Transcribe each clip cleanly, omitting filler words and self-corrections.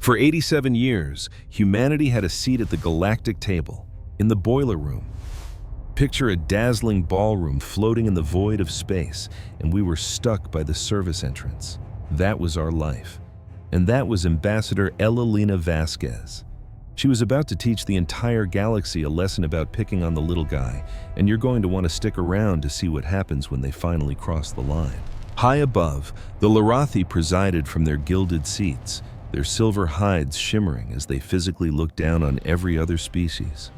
For 87 years, humanity had a seat at the galactic table, in the boiler room. Picture a dazzling ballroom floating in the void of space, and we were stuck by the service entrance. That was our life. And that was Ambassador Elalina Vasquez. She was about to teach the entire galaxy a lesson about picking on the little guy, and you're going to want to stick around to see what happens when they finally cross the line. High above, the Larathi presided from their gilded seats, their silver hides shimmering as they physically looked down on every other species.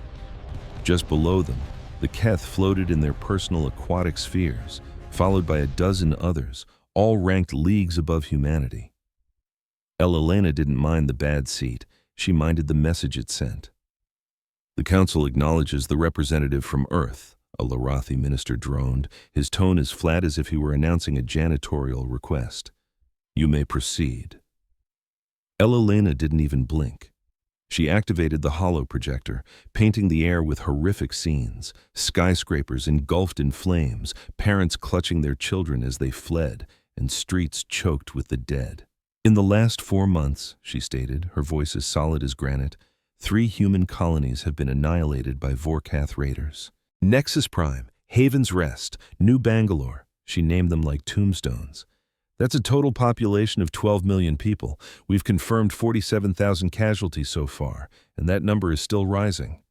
Just below them, the Keth floated in their personal aquatic spheres, followed by a dozen others, all ranked leagues above humanity. Elalina didn't mind the bad seat. She minded the message it sent. "The Council acknowledges the representative from Earth," a Larathi minister droned, his tone as flat as if he were announcing a janitorial request. "You may proceed." Elalina didn't even blink. She activated the holo projector, painting the air with horrific scenes, skyscrapers engulfed in flames, parents clutching their children as they fled, and streets choked with the dead. "In the last 4 months," she stated, her voice as solid as granite, 3 human colonies have been annihilated by Vorkath raiders. Nexus Prime, Haven's Rest, New Bangalore, she named them like tombstones. That's a total population of 12 million people. We've confirmed 47,000 casualties so far, and that number is still rising.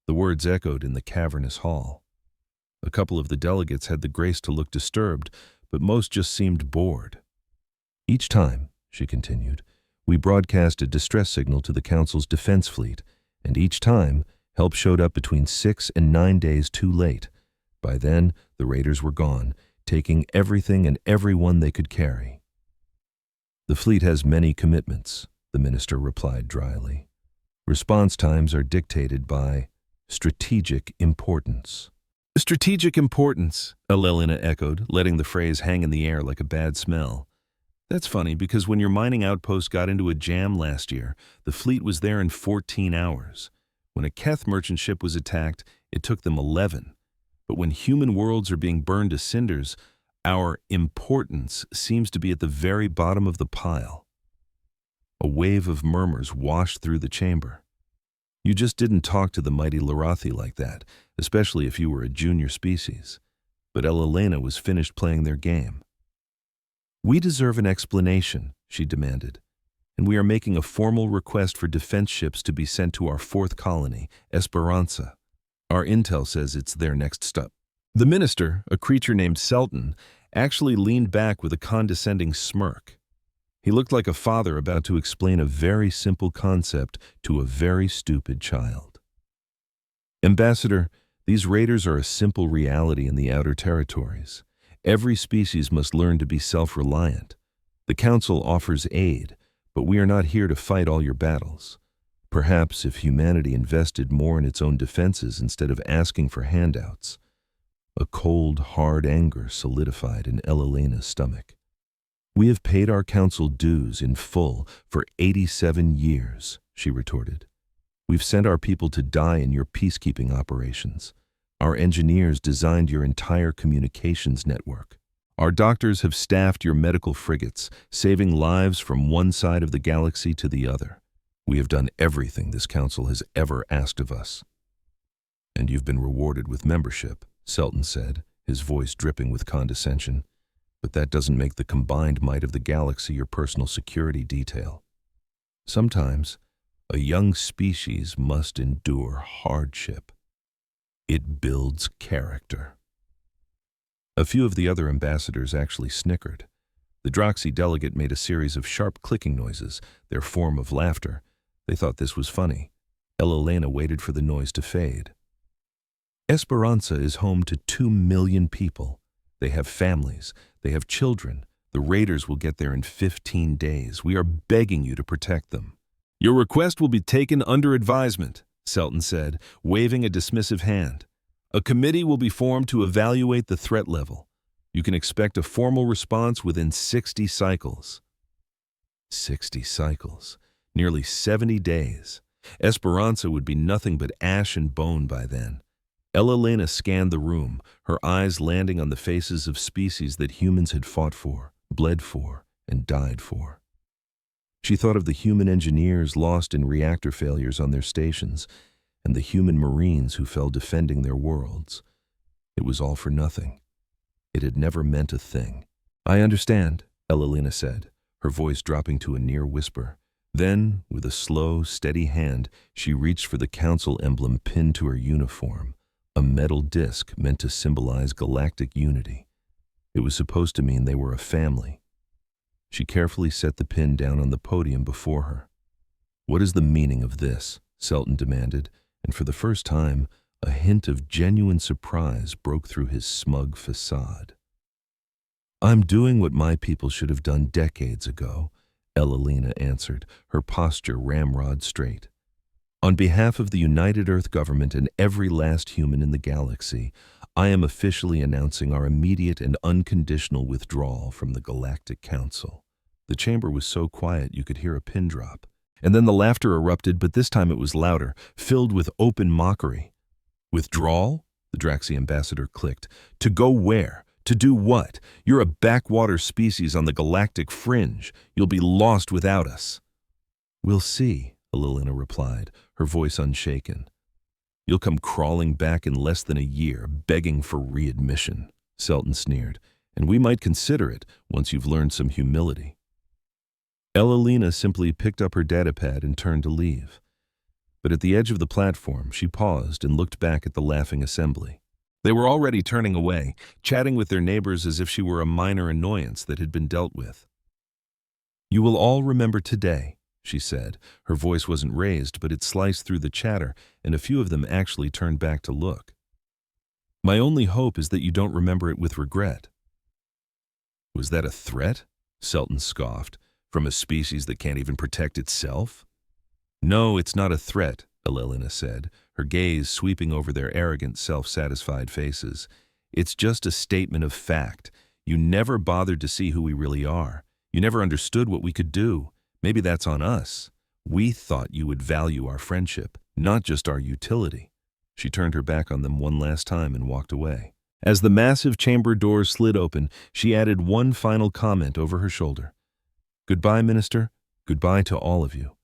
The words echoed in the cavernous hall. A couple of the delegates had the grace to look disturbed, but most just seemed bored. "Each time," she continued, "we broadcast a distress signal to the Council's defense fleet, and each time, help showed up between 6 and 9 days too late. By then, the raiders were gone, taking everything and everyone they could carry." "The fleet has many commitments," the minister replied dryly. "Response times are dictated by strategic importance." "Strategic importance," Elalina echoed, letting the phrase hang in the air like a bad smell. "That's funny because when your mining outpost got into a jam last year, the fleet was there in 14 hours. When a Keth merchant ship was attacked, it took them 11. But when human worlds are being burned to cinders, our importance seems to be at the very bottom of the pile." A wave of murmurs washed through the chamber. You just didn't talk to the mighty Larathi like that, especially if you were a junior species. But Elalina was finished playing their game. "We deserve an explanation," she demanded, "and we are making a formal request for defense ships to be sent to our 4th colony, Esperanza. Our intel says it's their next stop." The minister, a creature named Selton, actually leaned back with a condescending smirk. He looked like a father about to explain a very simple concept to a very stupid child. "Ambassador, these raiders are a simple reality in the outer territories. Every species must learn to be self-reliant. The Council offers aid, but we are not here to fight all your battles. Perhaps if humanity invested more in its own defenses instead of asking for handouts." A cold, hard anger solidified in Elalina's stomach. "We have paid our Council dues in full for 87 years, she retorted. "We've sent our people to die in your peacekeeping operations. Our engineers designed your entire communications network. Our doctors have staffed your medical frigates, saving lives from one side of the galaxy to the other. We have done everything this Council has ever asked of us." "And you've been rewarded with membership," Selton said, his voice dripping with condescension. "But that doesn't make the combined might of the galaxy your personal security detail. Sometimes, a young species must endure hardship. It builds character." A few of the other ambassadors actually snickered. The Droxy delegate made a series of sharp clicking noises, their form of laughter. They thought this was funny. Elalina waited for the noise to fade. "Esperanza is home to 2 million people. They have families. They have children. The raiders will get there in 15 days. We are begging you to protect them." "Your request will be taken under advisement," Selton said, waving a dismissive hand. "A committee will be formed to evaluate the threat level. You can expect a formal response within 60 cycles. 60 cycles. Nearly 70 days. Esperanza would be nothing but ash and bone by then. Elalina scanned the room, her eyes landing on the faces of species that humans had fought for, bled for, and died for. She thought of the human engineers lost in reactor failures on their stations, and the human Marines who fell defending their worlds. It was all for nothing. It had never meant a thing. "I understand," Elalina said, her voice dropping to a near whisper. Then, with a slow, steady hand, she reached for the council emblem pinned to her uniform, a metal disc meant to symbolize galactic unity. It was supposed to mean they were a family. She carefully set the pin down on the podium before her. "What is the meaning of this?" Selton demanded, and for the first time, a hint of genuine surprise broke through his smug facade. "I'm doing what my people should have done decades ago," Elalina answered, her posture ramrod straight. "On behalf of the United Earth government and every last human in the galaxy, I am officially announcing our immediate and unconditional withdrawal from the Galactic Council." The chamber was so quiet you could hear a pin drop. And then the laughter erupted, but this time it was louder, filled with open mockery. "Withdrawal?" the Draxi ambassador clicked. "To go where? To do what? You're a backwater species on the galactic fringe. You'll be lost without us." "We'll see," Elalina replied, her voice unshaken. "You'll come crawling back in less than a year, begging for readmission," Selton sneered, "and we might consider it once you've learned some humility." Elalina simply picked up her datapad and turned to leave. But at the edge of the platform, she paused and looked back at the laughing assembly. They were already turning away, chatting with their neighbors as if she were a minor annoyance that had been dealt with. "You will all remember today," she said. Her voice wasn't raised, but it sliced through the chatter, and a few of them actually turned back to look. "My only hope is that you don't remember it with regret." "Was that a threat?" Selton scoffed. "From a species that can't even protect itself?" "No, it's not a threat," Elalina said, her gaze sweeping over their arrogant, self-satisfied faces. "It's just a statement of fact. You never bothered to see who we really are. You never understood what we could do. Maybe that's on us. We thought you would value our friendship, not just our utility." She turned her back on them one last time and walked away. As the massive chamber doors slid open, she added one final comment over her shoulder. "Goodbye, Minister. Goodbye to all of you.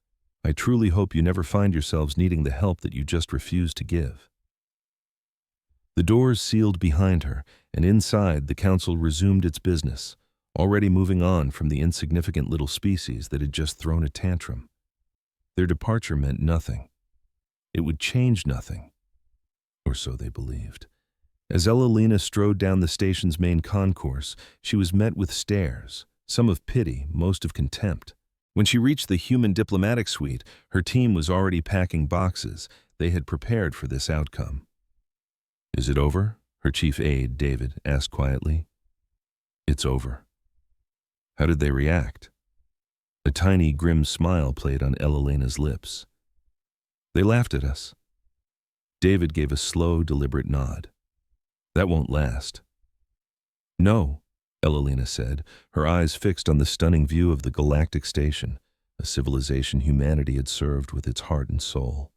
I truly hope you never find yourselves needing the help that you just refused to give." The doors sealed behind her, and inside the council resumed its business, already moving on from the insignificant little species that had just thrown a tantrum. Their departure meant nothing. It would change nothing. Or so they believed. As Elalina strode down the station's main concourse, she was met with stares, some of pity, most of contempt. When she reached the human diplomatic suite, her team was already packing boxes. They had prepared for this outcome. "Is it over?" her chief aide, David, asked quietly. "It's over." How did they react? A tiny, grim smile played on Elalina's lips. "They laughed at us." David gave a slow, deliberate nod. "That won't last." "No," Elalina said, her eyes fixed on the stunning view of the galactic station, a civilization humanity had served with its heart and soul.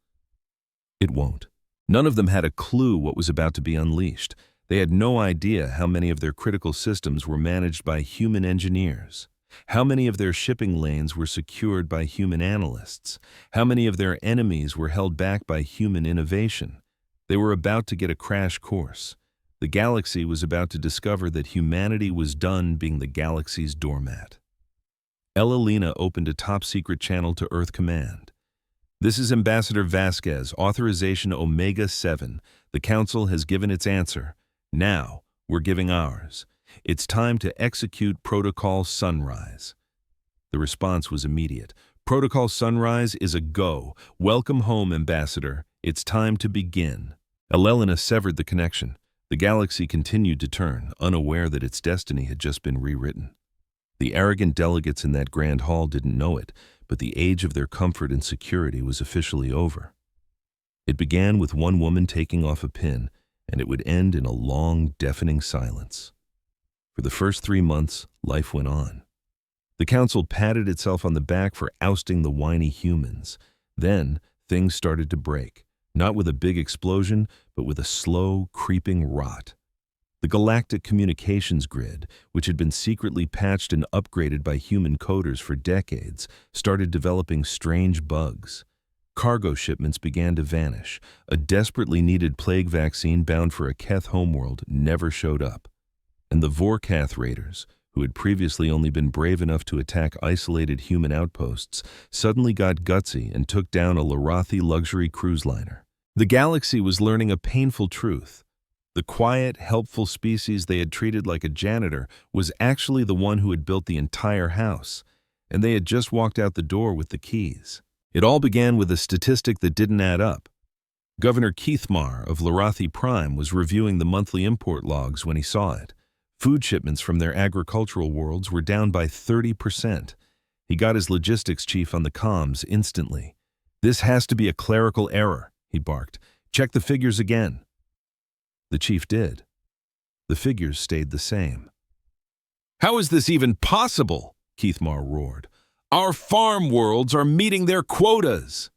"It won't." None of them had a clue what was about to be unleashed. They had no idea how many of their critical systems were managed by human engineers, how many of their shipping lanes were secured by human analysts, how many of their enemies were held back by human innovation. They were about to get a crash course. The galaxy was about to discover that humanity was done being the galaxy's doormat. Elalina opened a top-secret channel to Earth Command. "This is Ambassador Vasquez, authorization Omega-7. The Council has given its answer. Now, we're giving ours. It's time to execute Protocol Sunrise." The response was immediate. "Protocol Sunrise is a go. Welcome home, Ambassador. It's time to begin." Elalina severed the connection. The galaxy continued to turn, unaware that its destiny had just been rewritten. The arrogant delegates in that grand hall didn't know it, but the age of their comfort and security was officially over. It began with one woman taking off a pin, and it would end in a long, deafening silence. For the first 3 months, life went on. The council patted itself on the back for ousting the whiny humans. Then, things started to break, not with a big explosion, but with a slow, creeping rot. The galactic communications grid, which had been secretly patched and upgraded by human coders for decades, started developing strange bugs. Cargo shipments began to vanish. A desperately needed plague vaccine bound for a Keth homeworld never showed up. And the Vorkath raiders, who had previously only been brave enough to attack isolated human outposts, suddenly got gutsy and took down a Larathi luxury cruise liner. The galaxy was learning a painful truth. The quiet, helpful species they had treated like a janitor was actually the one who had built the entire house, and they had just walked out the door with the keys. It all began with a statistic that didn't add up. Governor Keithmar of Larathi Prime was reviewing the monthly import logs when he saw it. Food shipments from their agricultural worlds were down by 30%. He got his logistics chief on the comms instantly. "This has to be a clerical error," he barked. "Check the figures again." The chief did. The figures stayed the same. "How is this even possible?" Keithmar roared. "Our farm worlds are meeting their quotas."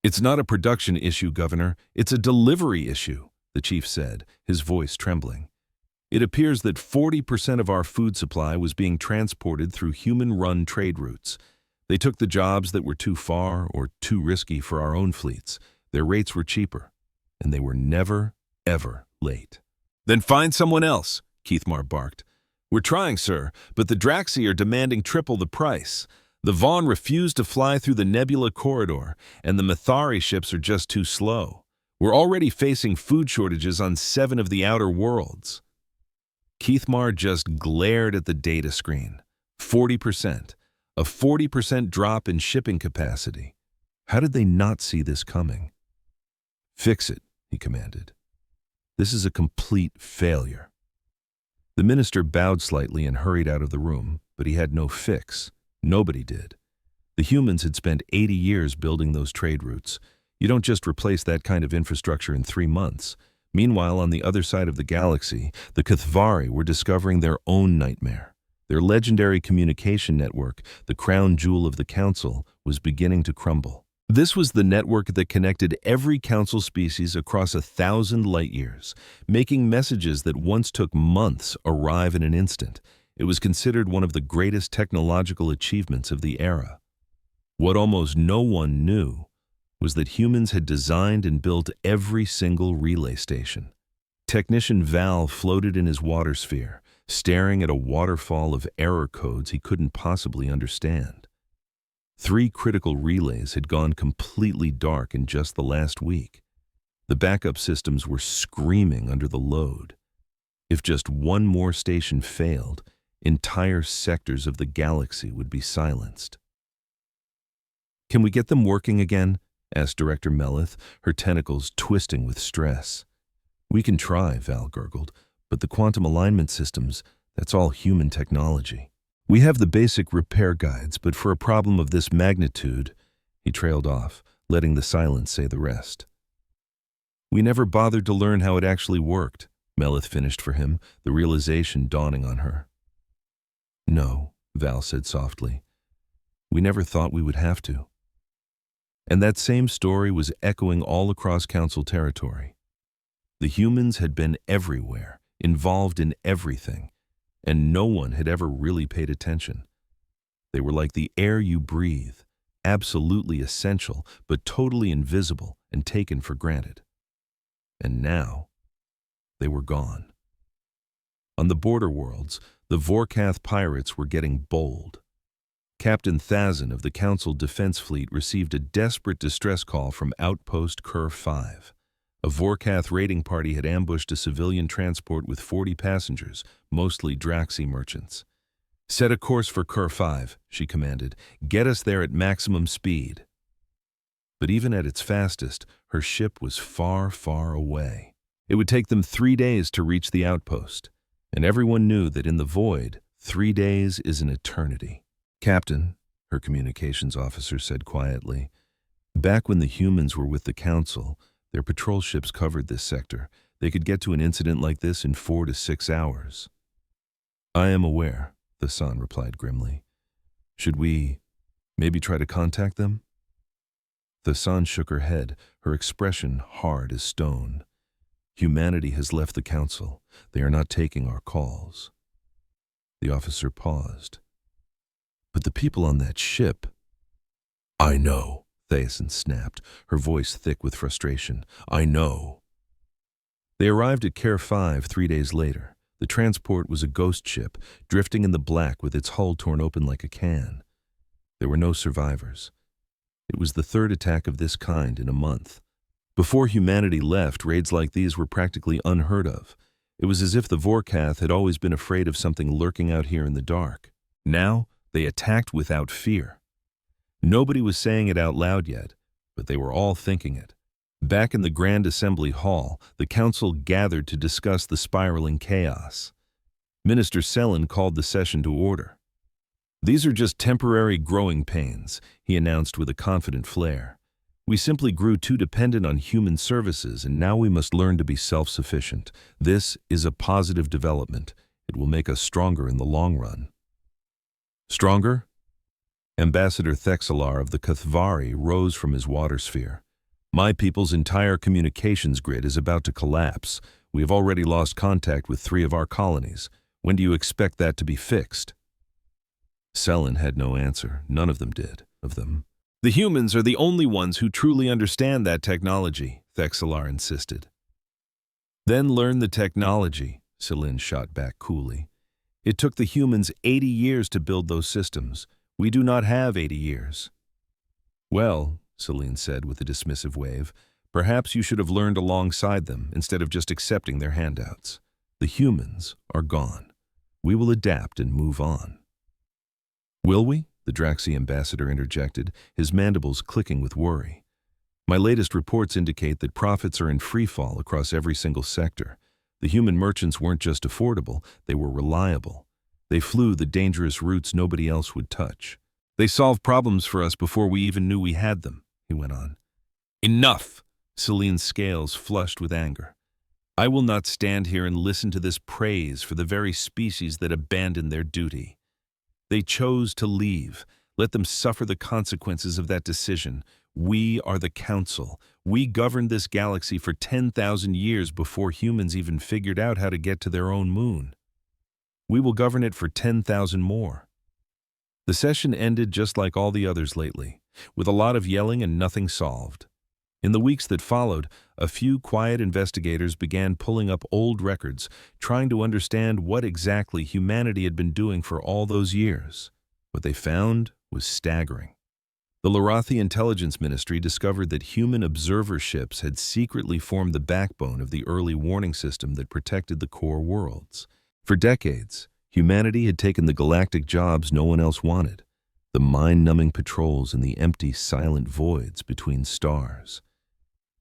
"It's not a production issue, Governor. It's a delivery issue," the chief said, his voice trembling. "It appears that 40% of our food supply was being transported through human-run trade routes. They took the jobs that were too far or too risky for our own fleets. Their rates were cheaper, and they were never, ever late." "Then find someone else," Keithmar barked. "We're trying, sir, but the Draxi are demanding triple the price. The Vaughn refused to fly through the Nebula corridor, and the Mathari ships are just too slow. We're already facing food shortages on 7 of the outer worlds." Keithmar just glared at the data screen. 40%. A 40% drop in shipping capacity. How did they not see this coming? "Fix it," he commanded. "This is a complete failure." The minister bowed slightly and hurried out of the room, but he had no fix. Nobody did. The humans had spent 80 years building those trade routes. You don't just replace that kind of infrastructure in 3 months. Meanwhile, on the other side of the galaxy, the Kathvari were discovering their own nightmare. Their legendary communication network, the crown jewel of the Council, was beginning to crumble. This was the network that connected every Council species across 1,000 light-years, making messages that once took months arrive in an instant. It was considered one of the greatest technological achievements of the era. What almost no one knew was that humans had designed and built every single relay station. Technician Val floated in his water sphere, staring at a waterfall of error codes he couldn't possibly understand. 3 critical relays had gone completely dark in just the last week. The backup systems were screaming under the load. If just one more station failed, entire sectors of the galaxy would be silenced. "Can we get them working again?" asked Director Melith, her tentacles twisting with stress. "We can try," Val gurgled, "but the quantum alignment systems, that's all human technology. We have the basic repair guides, but for a problem of this magnitude," he trailed off, letting the silence say the rest. "We never bothered to learn how it actually worked," Melith finished for him, the realization dawning on her. "No," Val said softly. "We never thought we would have to." And that same story was echoing all across Council territory. The humans had been everywhere, involved in everything, and no one had ever really paid attention. They were like the air you breathe, absolutely essential, but totally invisible and taken for granted. And now, they were gone. On the border worlds, the Vorkath pirates were getting bold. Captain Thazin of the Council Defense Fleet received a desperate distress call from Outpost Kur 5. A Vorkath raiding party had ambushed a civilian transport with 40 passengers, mostly Draxi merchants. "Set a course for Kur 5, she commanded. "Get us there at maximum speed." But even at its fastest, her ship was far, far away. It would take them 3 days to reach the outpost, and everyone knew that in the void, 3 days is an eternity. "Captain," her communications officer said quietly, "back when the humans were with the Council, their patrol ships covered this sector. They could get to an incident like this in 4 to 6 hours." "I am aware," the San replied grimly. "Should we maybe try to contact them?" The San shook her head, her expression hard as stone. Humanity has left the council. They are not taking our calls. The officer paused. But the people on that ship... I know, Thason snapped, her voice thick with frustration. I know. They arrived at Care 5 3 days later. The transport was a ghost ship, drifting in the black with its hull torn open like a can. There were no survivors. It was the third attack of this kind in a month. Before humanity left, raids like these were practically unheard of. It was as if the Vorkath had always been afraid of something lurking out here in the dark. Now, they attacked without fear. Nobody was saying it out loud yet, but they were all thinking it. Back in the Grand Assembly Hall, the council gathered to discuss the spiraling chaos. Minister Selin called the session to order. These are just temporary growing pains, he announced with a confident flair. We simply grew too dependent on human services, and now we must learn to be self-sufficient. This is a positive development. It will make us stronger in the long run. Stronger? Ambassador Thexalar of the Kathvari rose from his water sphere. My people's entire communications grid is about to collapse. We have already lost contact with 3 of our colonies. When do you expect that to be fixed? Selin had no answer. None of them did. The humans are the only ones who truly understand that technology, Thexalar insisted. Then learn the technology, Selin shot back coolly. It took the humans 80 years to build those systems. We do not have 80 years. Well, Selin said with a dismissive wave, perhaps you should have learned alongside them instead of just accepting their handouts. The humans are gone. We will adapt and move on. Will we? The Draxi ambassador interjected, his mandibles clicking with worry. My latest reports indicate that profits are in free fall across every single sector. The human merchants weren't just affordable, they were reliable. They flew the dangerous routes nobody else would touch. They solved problems for us before we even knew we had them, he went on. Enough! Selin's scales flushed with anger. I will not stand here and listen to this praise for the very species that abandoned their duty. They chose to leave. Let them suffer the consequences of that decision. We are the Council. We governed this galaxy for 10,000 years before humans even figured out how to get to their own moon. We will govern it for 10,000 more. The session ended just like all the others lately, with a lot of yelling and nothing solved. In the weeks that followed, a few quiet investigators began pulling up old records, trying to understand what exactly humanity had been doing for all those years. What they found was staggering. The Lorathi Intelligence Ministry discovered that human observer ships had secretly formed the backbone of the early warning system that protected the core worlds. For decades, humanity had taken the galactic jobs no one else wanted, the mind-numbing patrols in the empty, silent voids between stars.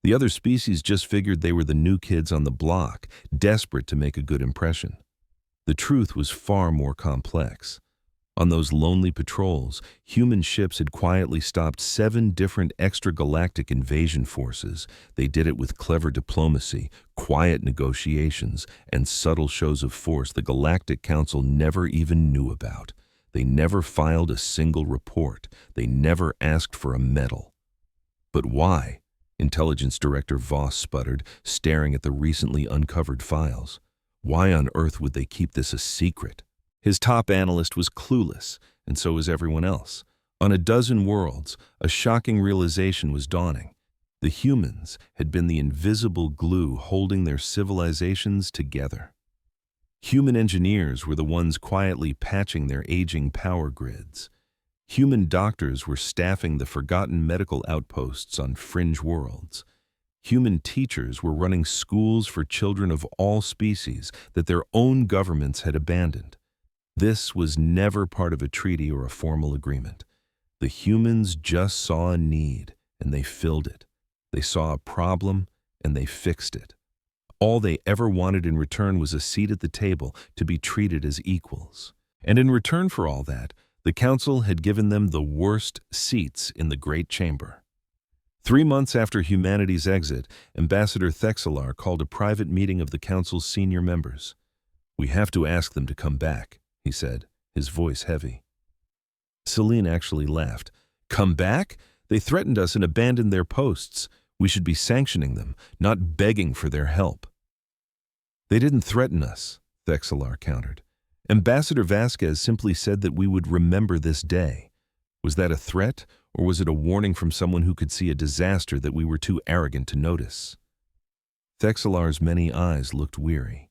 The other species just figured they were the new kids on the block, desperate to make a good impression. The truth was far more complex. On those lonely patrols, human ships had quietly stopped 7 different extragalactic invasion forces. They did it with clever diplomacy, quiet negotiations, and subtle shows of force the Galactic Council never even knew about. They never filed a single report. They never asked for a medal. But why? Intelligence Director Voss sputtered, staring at the recently uncovered files. Why on earth would they keep this a secret? His top analyst was clueless, and so was everyone else. On a dozen worlds, a shocking realization was dawning. The humans had been the invisible glue holding their civilizations together. Human engineers were the ones quietly patching their aging power grids. Human doctors were staffing the forgotten medical outposts on fringe worlds. Human teachers were running schools for children of all species that their own governments had abandoned. This was never part of a treaty or a formal agreement. The humans just saw a need, and they filled it. They saw a problem, and they fixed it. All they ever wanted in return was a seat at the table, to be treated as equals. And in return for all that, the Council had given them the worst seats in the Great Chamber. 3 months after humanity's exit, Ambassador Thexalar called a private meeting of the Council's senior members. "We have to ask them to come back," he said, his voice heavy. Selin actually laughed. "Come back? They threatened us and abandoned their posts. We should be sanctioning them, not begging for their help." They didn't threaten us, Thexelar countered. Ambassador Vasquez simply said that we would remember this day. Was that a threat, or was it a warning from someone who could see a disaster that we were too arrogant to notice? Thexelar's many eyes looked weary.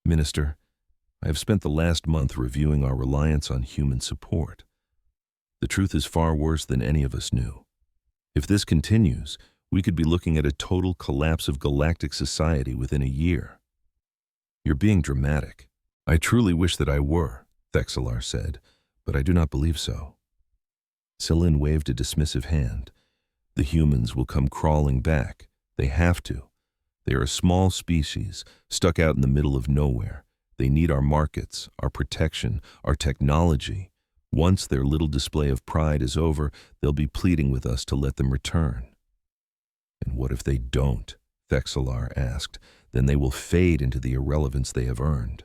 Minister, I have spent the last month reviewing our reliance on human support. The truth is far worse than any of us knew. If this continues, we could be looking at a total collapse of galactic society within a year. You're being dramatic. I truly wish that I were, Thexelar said, but I do not believe so. Celine waved a dismissive hand. The humans will come crawling back. They have to. They are a small species, stuck out in the middle of nowhere. They need our markets, our protection, our technology. Once their little display of pride is over, they'll be pleading with us to let them return. And what if they don't? Thexelar asked. Then they will fade into the irrelevance they have earned.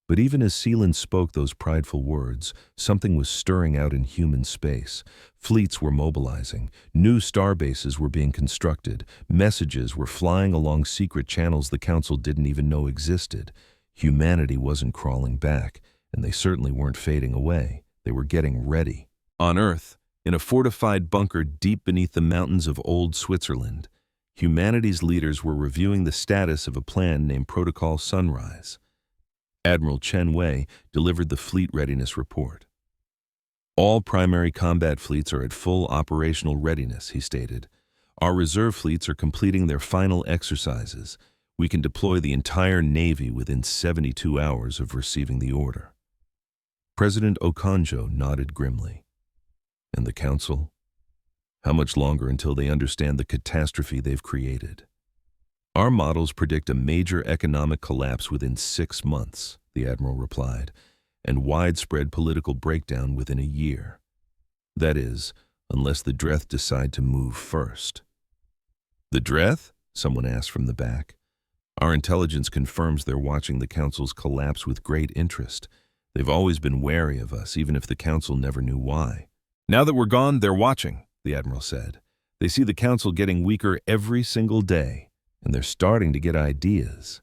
But even as Celine spoke those prideful words, something was stirring out in human space. Fleets were mobilizing, new starbases were being constructed, messages were flying along secret channels the Council didn't even know existed. Humanity wasn't crawling back, and they certainly weren't fading away. They were getting ready. On Earth, in a fortified bunker deep beneath the mountains of old Switzerland, humanity's leaders were reviewing the status of a plan named Protocol Sunrise. Admiral Chen Wei delivered the fleet readiness report. All primary combat fleets are at full operational readiness, he stated. Our reserve fleets are completing their final exercises. We can deploy the entire Navy within 72 hours of receiving the order. President Okonjo nodded grimly. And the Council? How much longer until they understand the catastrophe they've created? Our models predict a major economic collapse within 6 months, the Admiral replied, and widespread political breakdown within a year. That is, unless the Dreth decide to move first. The Dreth? Someone asked from the back. Our intelligence confirms they're watching the Council's collapse with great interest. They've always been wary of us, even if the Council never knew why. Now that we're gone, they're watching, the Admiral said. They see the Council getting weaker every single day. And they're starting to get ideas.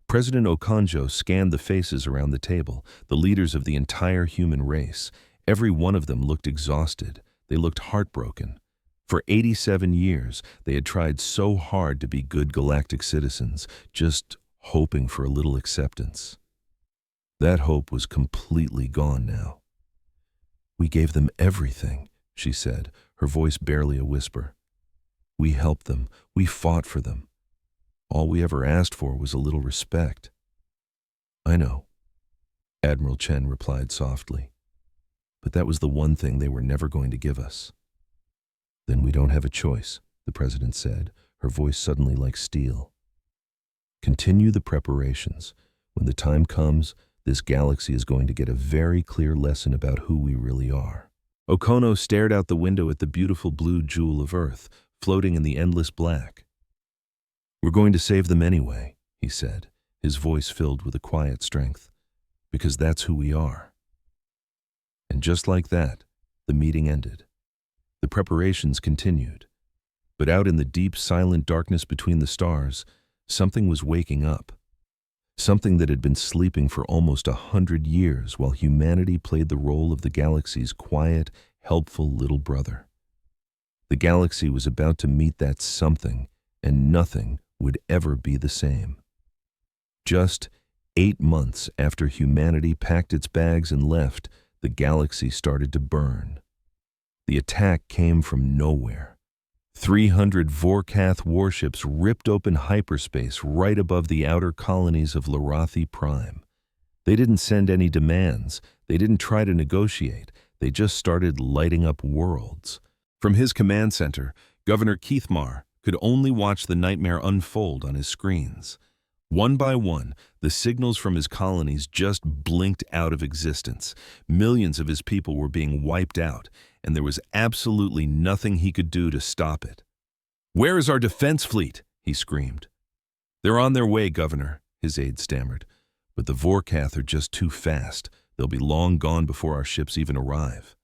President Okonjo scanned the faces around the table, the leaders of the entire human race. Every one of them looked exhausted. They looked heartbroken. For 87 years, they had tried so hard to be good galactic citizens, just hoping for a little acceptance. That hope was completely gone now. We gave them everything, she said, her voice barely a whisper. We helped them. We fought for them. All we ever asked for was a little respect. I know, Admiral Chen replied softly. But that was the one thing they were never going to give us. Then we don't have a choice, the President said, her voice suddenly like steel. Continue the preparations. When the time comes, this galaxy is going to get a very clear lesson about who we really are. Okono stared out the window at the beautiful blue jewel of Earth, floating in the endless black. We're going to save them anyway, he said, his voice filled with a quiet strength, because that's who we are. And just like that, the meeting ended. The preparations continued. But out in the deep, silent darkness between the stars, something was waking up. Something that had been sleeping for almost 100 years while humanity played the role of the galaxy's quiet, helpful little brother. The galaxy was about to meet that something, and nothing would ever be the same. Just 8 months after humanity packed its bags and left, the galaxy started to burn. The attack came from nowhere. 300 Vorkath warships ripped open hyperspace right above the outer colonies of Larathi Prime. They didn't send any demands. They didn't try to negotiate. They just started lighting up worlds. From his command center, Governor Keithmar could only watch the nightmare unfold on his screens. One by one, the signals from his colonies just blinked out of existence. Millions of his people were being wiped out, and there was absolutely nothing he could do to stop it. "Where is our defense fleet?" he screamed. "They're on their way, Governor," his aide stammered. "But the Vorkath are just too fast. They'll be long gone before our ships even arrive."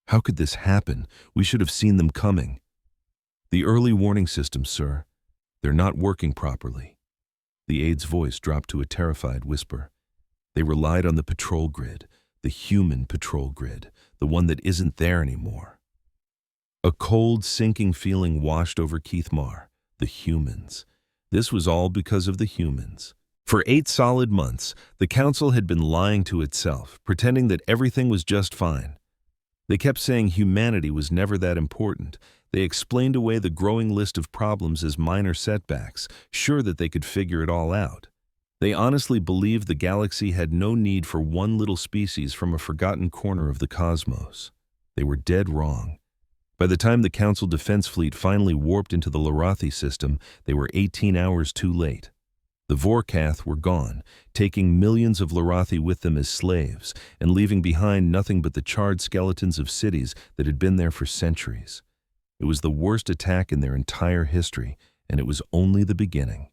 "How could this happen? We should have seen them coming." "The early warning systems, sir. They're not working properly." The aide's voice dropped to a terrified whisper. They relied on the patrol grid, the human patrol grid, the one that isn't there anymore. A cold, sinking feeling washed over Keith Marr. The humans. This was all because of the humans. For 8 solid months, the council had been lying to itself, pretending that everything was just fine. They kept saying humanity was never that important. They explained away the growing list of problems as minor setbacks, sure that they could figure it all out. They honestly believed the galaxy had no need for one little species from a forgotten corner of the cosmos. They were dead wrong. By the time the Council Defense Fleet finally warped into the Lorathi system, they were 18 hours too late. The Vorkath were gone, taking millions of Lorathi with them as slaves, and leaving behind nothing but the charred skeletons of cities that had been there for centuries. It was the worst attack in their entire history, and it was only the beginning.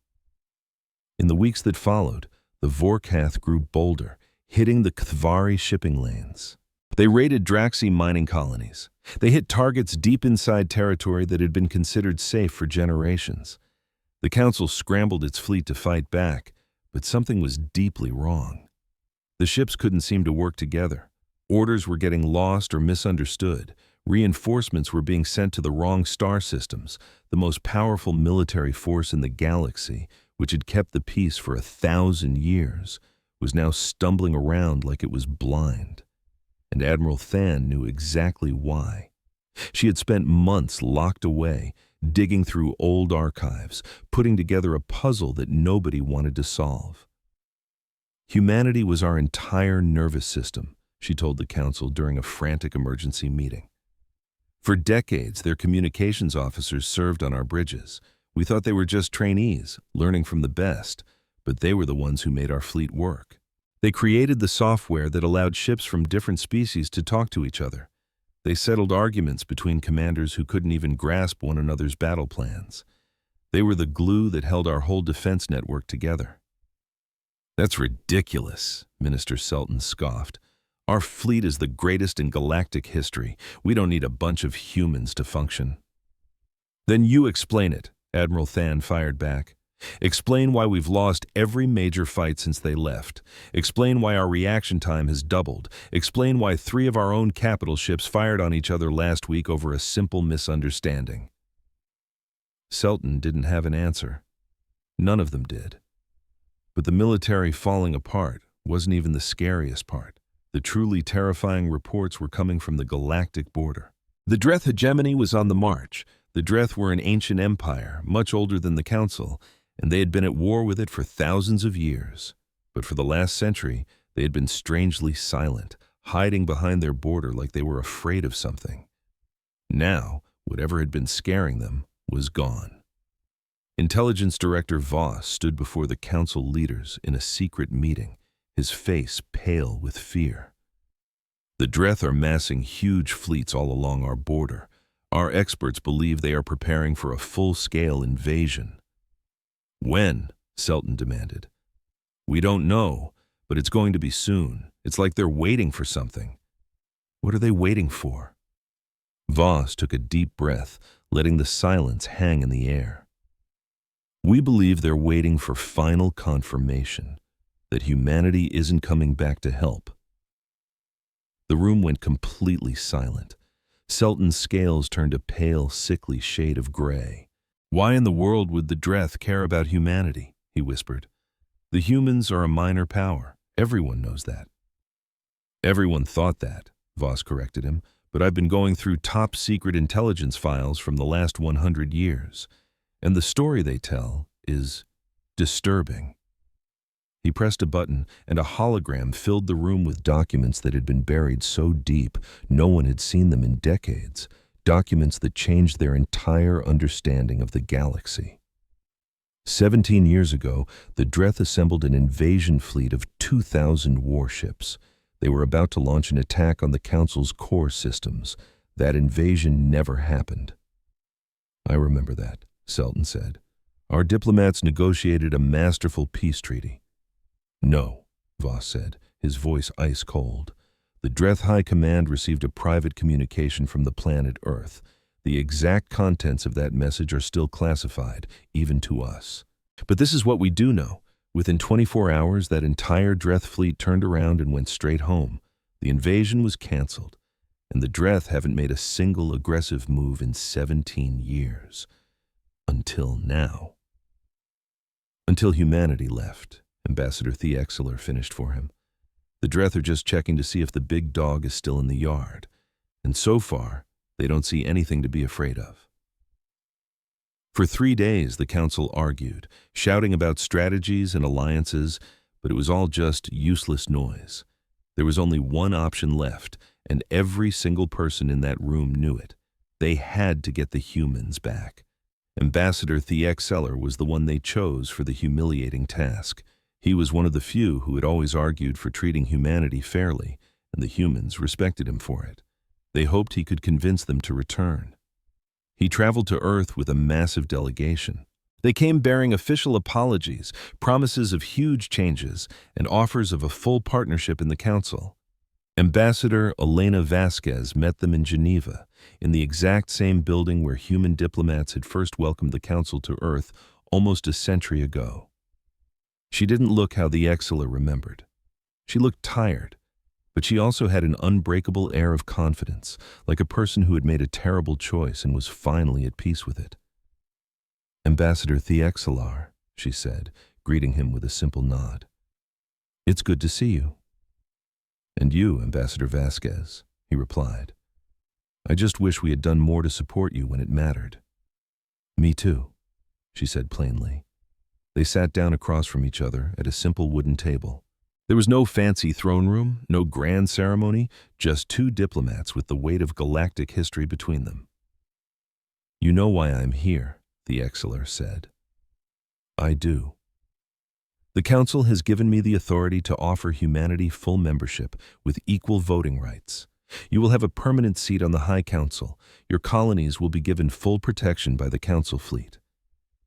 In the weeks that followed, the Vorkath grew bolder, hitting the Kthvari shipping lanes. They raided Draxi mining colonies. They hit targets deep inside territory that had been considered safe for generations. The Council scrambled its fleet to fight back, but something was deeply wrong. The ships couldn't seem to work together. Orders were getting lost or misunderstood. Reinforcements were being sent to the wrong star systems, the most powerful military force in the galaxy, which had kept the peace for 1,000 years, was now stumbling around like it was blind. And Admiral Than knew exactly why. She had spent months locked away, digging through old archives, putting together a puzzle that nobody wanted to solve. Humanity was our entire nervous system, she told the Council during a frantic emergency meeting. For decades, their communications officers served on our bridges. We thought they were just trainees, learning from the best, but they were the ones who made our fleet work. They created the software that allowed ships from different species to talk to each other. They settled arguments between commanders who couldn't even grasp one another's battle plans. They were the glue that held our whole defense network together. That's ridiculous, Minister Selton scoffed. Our fleet is the greatest in galactic history. We don't need a bunch of humans to function. Then you explain it, Admiral Than fired back. Explain why we've lost every major fight since they left. Explain why our reaction time has doubled. Explain why 3 of our own capital ships fired on each other last week over a simple misunderstanding. Selton didn't have an answer. None of them did. But the military falling apart wasn't even the scariest part. The truly terrifying reports were coming from the galactic border. The Dreth hegemony was on the march. The Dreth were an ancient empire, much older than the Council, and they had been at war with it for thousands of years. But for the last century, they had been strangely silent, hiding behind their border like they were afraid of something. Now, whatever had been scaring them was gone. Intelligence Director Voss stood before the Council leaders in a secret meeting, his face pale with fear. The Dreth are massing huge fleets all along our border. Our experts believe they are preparing for a full-scale invasion. When? Selton demanded. We don't know, but it's going to be soon. It's like they're waiting for something. What are they waiting for? Voss took a deep breath, letting the silence hang in the air. We believe they're waiting for final confirmation that humanity isn't coming back to help. The room went completely silent. Selton's scales turned a pale, sickly shade of gray. Why in the world would the Dreth care about humanity? He whispered. The humans are a minor power. Everyone knows that. Everyone thought that, Voss corrected him, but I've been going through top-secret intelligence files from the last 100 years, and the story they tell is disturbing. He pressed a button, and a hologram filled the room with documents that had been buried so deep no one had seen them in decades, documents that changed their entire understanding of the galaxy. 17 years ago, the Dreth assembled an invasion fleet of 2,000 warships. They were about to launch an attack on the Council's core systems. That invasion never happened. I remember that, Selton said. Our diplomats negotiated a masterful peace treaty. No, Voss said, his voice ice cold. The Dreth High Command received a private communication from the planet Earth. The exact contents of that message are still classified, even to us. But this is what we do know. Within 24 hours, that entire Dreth fleet turned around and went straight home. The invasion was canceled, and the Dreth haven't made a single aggressive move in 17 years. Until now. Until humanity left, Ambassador Exeler finished for him. The Dreth are just checking to see if the big dog is still in the yard, and so far, they don't see anything to be afraid of. For 3 days, the council argued, shouting about strategies and alliances, but it was all just useless noise. There was only one option left, and every single person in that room knew it. They had to get the humans back. Ambassador Exeler was the one they chose for the humiliating task. He was one of the few who had always argued for treating humanity fairly, and the humans respected him for it. They hoped he could convince them to return. He traveled to Earth with a massive delegation. They came bearing official apologies, promises of huge changes, and offers of a full partnership in the council. Ambassador Elena Vasquez met them in Geneva, in the exact same building where human diplomats had first welcomed the council to Earth almost a century ago. She didn't look how the Exeler remembered. She looked tired, but she also had an unbreakable air of confidence, like a person who had made a terrible choice and was finally at peace with it. Ambassador Exeler, she said, greeting him with a simple nod. It's good to see you. And you, Ambassador Vasquez, he replied. I just wish we had done more to support you when it mattered. Me too, she said plainly. They sat down across from each other at a simple wooden table. There was no fancy throne room, no grand ceremony, just 2 diplomats with the weight of galactic history between them. You know why I'm here, the Exeler said. I do. The Council has given me the authority to offer humanity full membership with equal voting rights. You will have a permanent seat on the High Council. Your colonies will be given full protection by the Council fleet.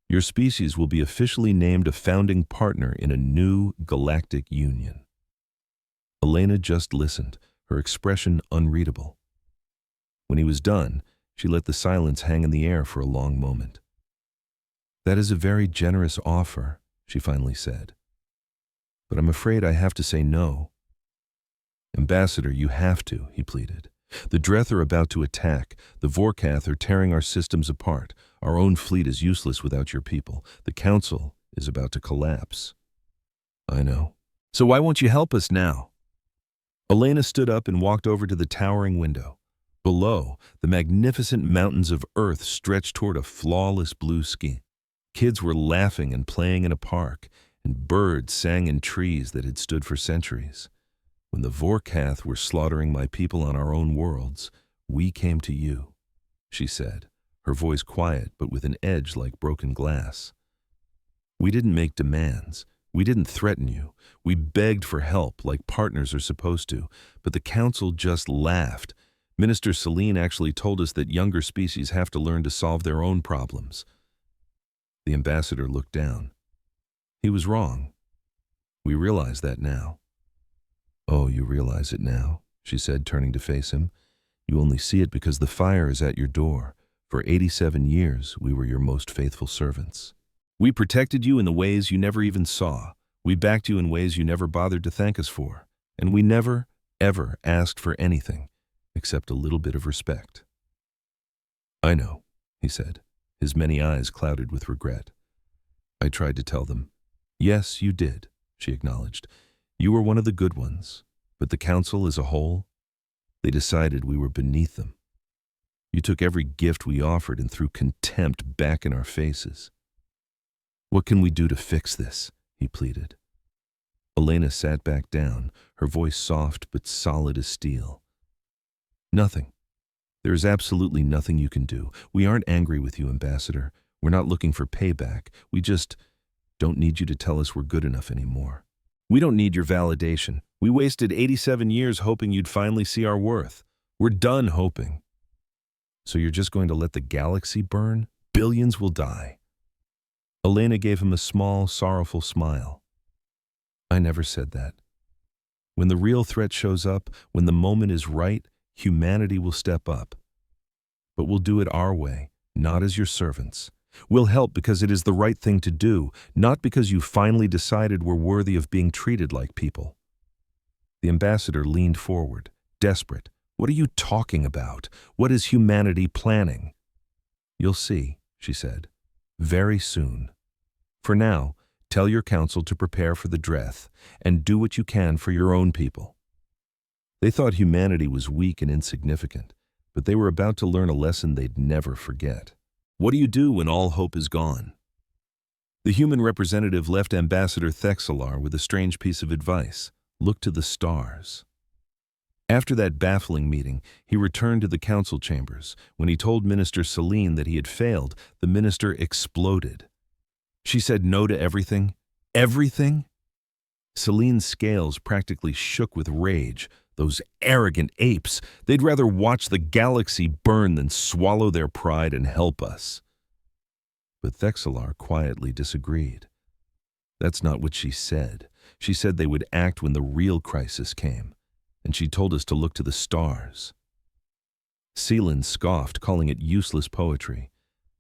Your species will be officially named a founding partner in a new galactic union. Elena just listened, her expression unreadable. When he was done, she let the silence hang in the air for a long moment. That is a very generous offer, she finally said. But I'm afraid I have to say no. Ambassador, you have to, he pleaded. The Dreth are about to attack. The Vorkath are tearing our systems apart. Our own fleet is useless without your people. The Council is about to collapse. I know. So why won't you help us now? Elena stood up and walked over to the towering window. Below, the magnificent mountains of Earth stretched toward a flawless blue sky. Kids were laughing and playing in a park, and birds sang in trees that had stood for centuries. When the Vorkath were slaughtering my people on our own worlds, we came to you, she said, her voice quiet but with an edge like broken glass. We didn't make demands. We didn't threaten you. We begged for help like partners are supposed to, but the Council just laughed. Minister Celine actually told us that younger species have to learn to solve their own problems. The ambassador looked down. He was wrong. We realize that now. Oh, you realize it now, she said, turning to face him. You only see it because the fire is at your door. For 87 years, we were your most faithful servants. We protected you in the ways you never even saw. We backed you in ways you never bothered to thank us for. And we never, ever asked for anything, except a little bit of respect. I know, he said, his many eyes clouded with regret. I tried to tell them. Yes, you did, she acknowledged. You were one of the good ones, but the Council as a whole, they decided we were beneath them. You took every gift we offered and threw contempt back in our faces. What can we do to fix this? He pleaded. Elena sat back down, her voice soft but solid as steel. Nothing. There is absolutely nothing you can do. We aren't angry with you, Ambassador. We're not looking for payback. We just don't need you to tell us we're good enough anymore. We don't need your validation. We wasted 87 years hoping you'd finally see our worth. We're done hoping. So you're just going to let the galaxy burn? Billions will die. Elena gave him a small, sorrowful smile. I never said that. When the real threat shows up, when the moment is right, humanity will step up. But we'll do it our way, not as your servants. We'll help because it is the right thing to do, not because you finally decided we're worthy of being treated like people." The ambassador leaned forward, desperate. "What are you talking about? What is humanity planning?" "You'll see," she said. "Very soon. For now, tell your council to prepare for the Dreth and do what you can for your own people." They thought humanity was weak and insignificant, but they were about to learn a lesson they'd never forget. What do you do when all hope is gone? The human representative left Ambassador Thexelar with a strange piece of advice: look to the stars. After that baffling meeting, he returned to the council chambers. When he told Minister Celine that he had failed, the minister exploded. She said no to everything? Everything? Celine's scales practically shook with rage. Those arrogant apes, they'd rather watch the galaxy burn than swallow their pride and help us. But Thexelar quietly disagreed. That's not what she said. She said they would act when the real crisis came, and she told us to look to the stars. Celine scoffed, calling it useless poetry.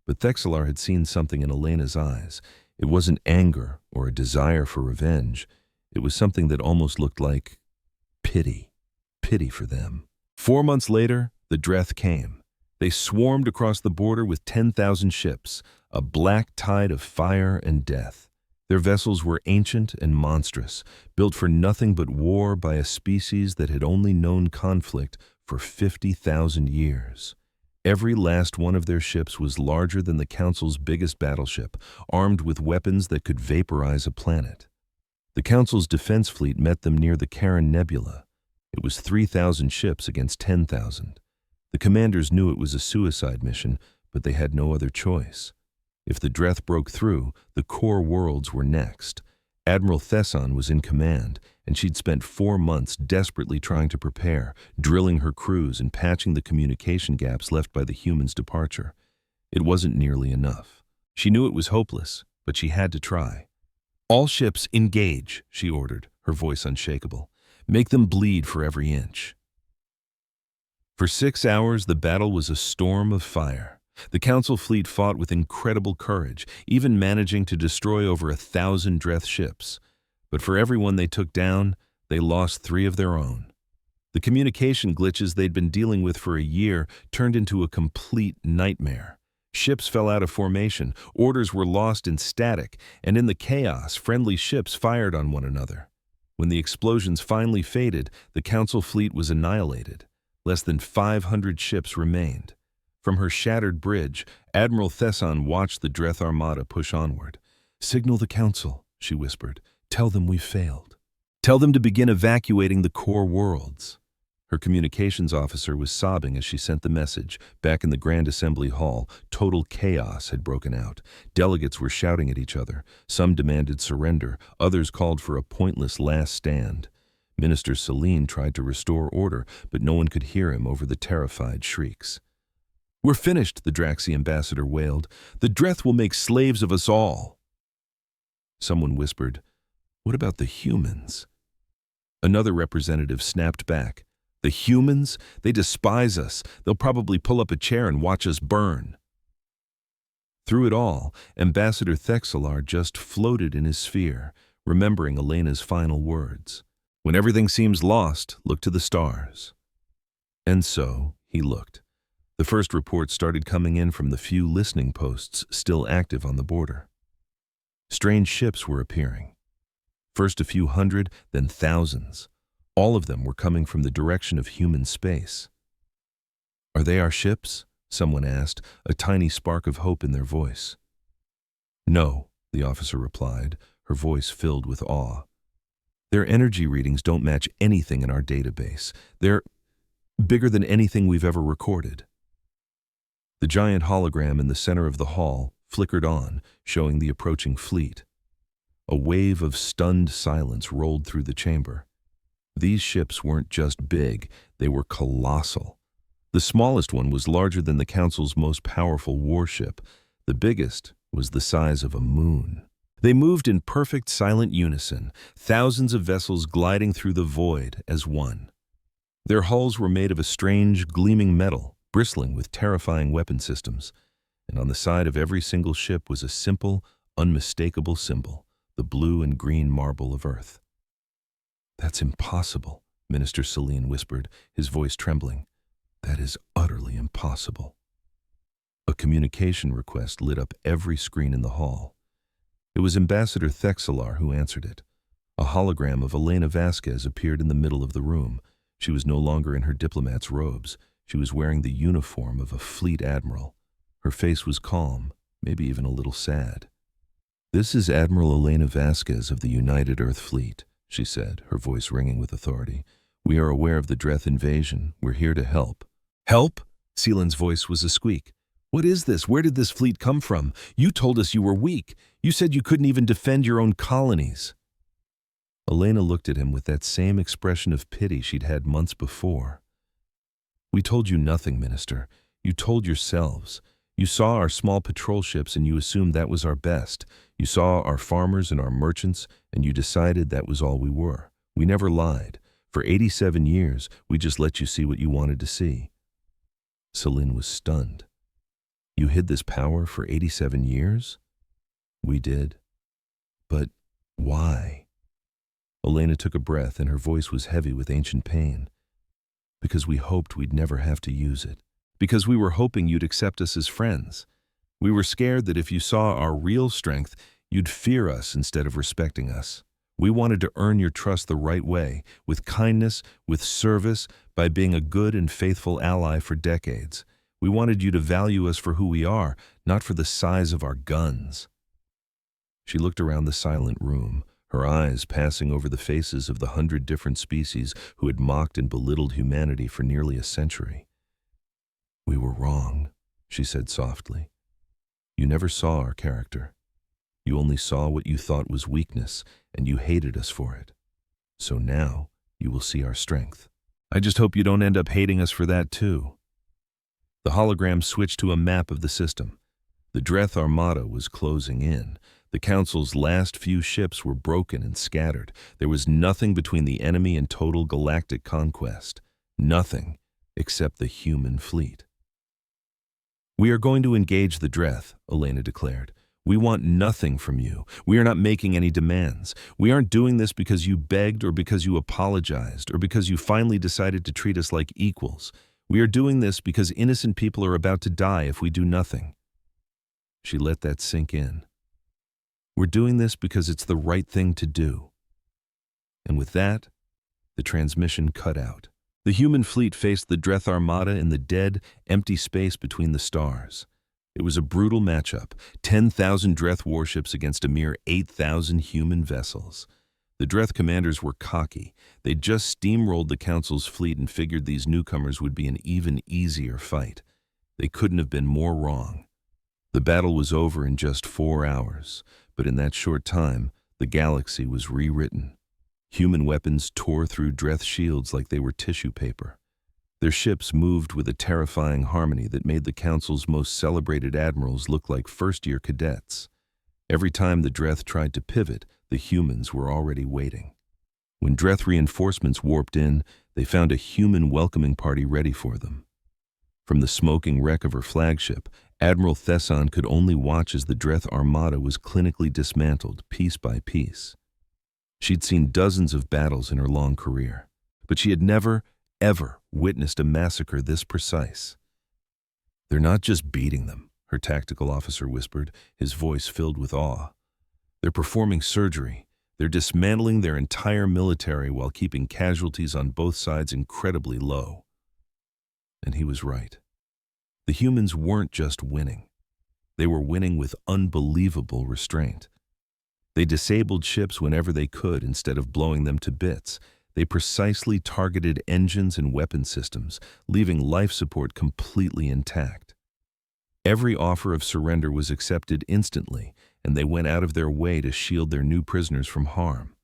But Thexelar had seen something in Elena's eyes. It wasn't anger or a desire for revenge. It was something that almost looked like pity. Pity for them. 4 months later, the Dreth came. They swarmed across the border with 10,000 ships, a black tide of fire and death. Their vessels were ancient and monstrous, built for nothing but war by a species that had only known conflict for 50,000 years. Every last one of their ships was larger than the Council's biggest battleship, armed with weapons that could vaporize a planet. The Council's defense fleet met them near the Charon Nebula. It was 3,000 ships against 10,000. The commanders knew it was a suicide mission, but they had no other choice. If the Dreth broke through, the core worlds were next. Admiral Thesson was in command, and she'd spent 4 months desperately trying to prepare, drilling her crews and patching the communication gaps left by the humans' departure. It wasn't nearly enough. She knew it was hopeless, but she had to try. "All ships engage," she ordered, her voice unshakable. "Make them bleed for every inch." For 6 hours, the battle was a storm of fire. The Council fleet fought with incredible courage, even managing to destroy over 1,000 Dreth ships. But for everyone they took down, they lost 3 of their own. The communication glitches they'd been dealing with for a year turned into a complete nightmare. Ships fell out of formation, orders were lost in static, and in the chaos, friendly ships fired on one another. When the explosions finally faded, the Council fleet was annihilated. Less than 500 ships remained. From her shattered bridge, Admiral Thesson watched the Dreth Armada push onward. "Signal the Council," she whispered. "Tell them we've failed. Tell them to begin evacuating the core worlds." Her communications officer was sobbing as she sent the message. Back in the Grand Assembly Hall, total chaos had broken out. Delegates were shouting at each other. Some demanded surrender, others called for a pointless last stand. Minister Celine tried to restore order, but no one could hear him over the terrified shrieks. "We're finished," the Draxi ambassador wailed. "The Dreth will make slaves of us all." Someone whispered, "What about the humans?" Another representative snapped back, "The humans? They despise us. They'll probably pull up a chair and watch us burn." Through it all, Ambassador Thexelar just floated in his sphere, remembering Elena's final words. "When everything seems lost, look to the stars." And so he looked. The first reports started coming in from the few listening posts still active on the border. Strange ships were appearing. First a few hundred, then thousands. All of them were coming from the direction of human space. "Are they our ships?" someone asked, a tiny spark of hope in their voice. "No," the officer replied, her voice filled with awe. "Their energy readings don't match anything in our database. They're bigger than anything we've ever recorded." The giant hologram in the center of the hall flickered on, showing the approaching fleet. A wave of stunned silence rolled through the chamber. These ships weren't just big, they were colossal. The smallest one was larger than the Council's most powerful warship. The biggest was the size of a moon. They moved in perfect silent unison, thousands of vessels gliding through the void as one. Their hulls were made of a strange, gleaming metal, bristling with terrifying weapon systems. and on the side of every single ship was a simple, unmistakable symbol, the blue and green marble of Earth. "That's impossible," Minister Celine whispered, his voice trembling. "That is utterly impossible." A communication request lit up every screen in the hall. It was Ambassador Thexelar who answered it. A hologram of Elena Vasquez appeared in the middle of the room. She was no longer in her diplomat's robes. She was wearing the uniform of a fleet admiral. Her face was calm, maybe even a little sad. "This is Admiral Elena Vasquez of the United Earth Fleet," she said, her voice ringing with authority. "We are aware of the Dreth invasion. We're here to help." "Help?" Celine's voice was a squeak. "What is this? Where did this fleet come from? You told us you were weak. You said you couldn't even defend your own colonies." Elena looked at him with that same expression of pity she'd had months before. "We told you nothing, Minister. You told yourselves. You saw our small patrol ships and you assumed that was our best. You saw our farmers and our merchants and you decided that was all we were. We never lied. For 87 years, we just let you see what you wanted to see." Celine was stunned. "You hid this power for 87 years? "We did. But why?" Elena took a breath and her voice was heavy with ancient pain. "Because we hoped we'd never have to use it. Because we were hoping you'd accept us as friends. We were scared that if you saw our real strength, you'd fear us instead of respecting us. We wanted to earn your trust the right way, with kindness, with service, by being a good and faithful ally for decades. We wanted you to value us for who we are, not for the size of our guns." She looked around the silent room, her eyes passing over the faces of the 100 different species who had mocked and belittled humanity for nearly a century. "We were wrong," she said softly. "You never saw our character. You only saw what you thought was weakness, and you hated us for it. So now you will see our strength. I just hope you don't end up hating us for that too." The hologram switched to a map of the system. The Dreth Armada was closing in. The Council's last few ships were broken and scattered. There was nothing between the enemy and total galactic conquest. Nothing except the human fleet. "We are going to engage the Dreth," Elena declared. "We want nothing from you. We are not making any demands. We aren't doing this because you begged or because you apologized or because you finally decided to treat us like equals. We are doing this because innocent people are about to die if we do nothing." She let that sink in. "We're doing this because it's the right thing to do." And with that, the transmission cut out. The human fleet faced the Dreth Armada in the dead, empty space between the stars. It was a brutal matchup, 10,000 Dreth warships against a mere 8,000 human vessels. The Dreth commanders were cocky. They'd just steamrolled the Council's fleet and figured these newcomers would be an even easier fight. They couldn't have been more wrong. The battle was over in just 4 hours, but in that short time, the galaxy was rewritten. Human weapons tore through Dreth shields like they were tissue paper. Their ships moved with a terrifying harmony that made the Council's most celebrated admirals look like first-year cadets. Every time the Dreth tried to pivot, the humans were already waiting. When Dreth reinforcements warped in, they found a human welcoming party ready for them. From the smoking wreck of her flagship, Admiral Thesson could only watch as the Dreth Armada was clinically dismantled piece by piece. She'd seen dozens of battles in her long career, but she had never, ever witnessed a massacre this precise. "They're not just beating them," her tactical officer whispered, his voice filled with awe. "They're performing surgery. They're dismantling their entire military while keeping casualties on both sides incredibly low." And he was right. The humans weren't just winning. They were winning with unbelievable restraint. They disabled ships whenever they could instead of blowing them to bits. They precisely targeted engines and weapon systems, leaving life support completely intact. Every offer of surrender was accepted instantly, and they went out of their way to shield their new prisoners from harm.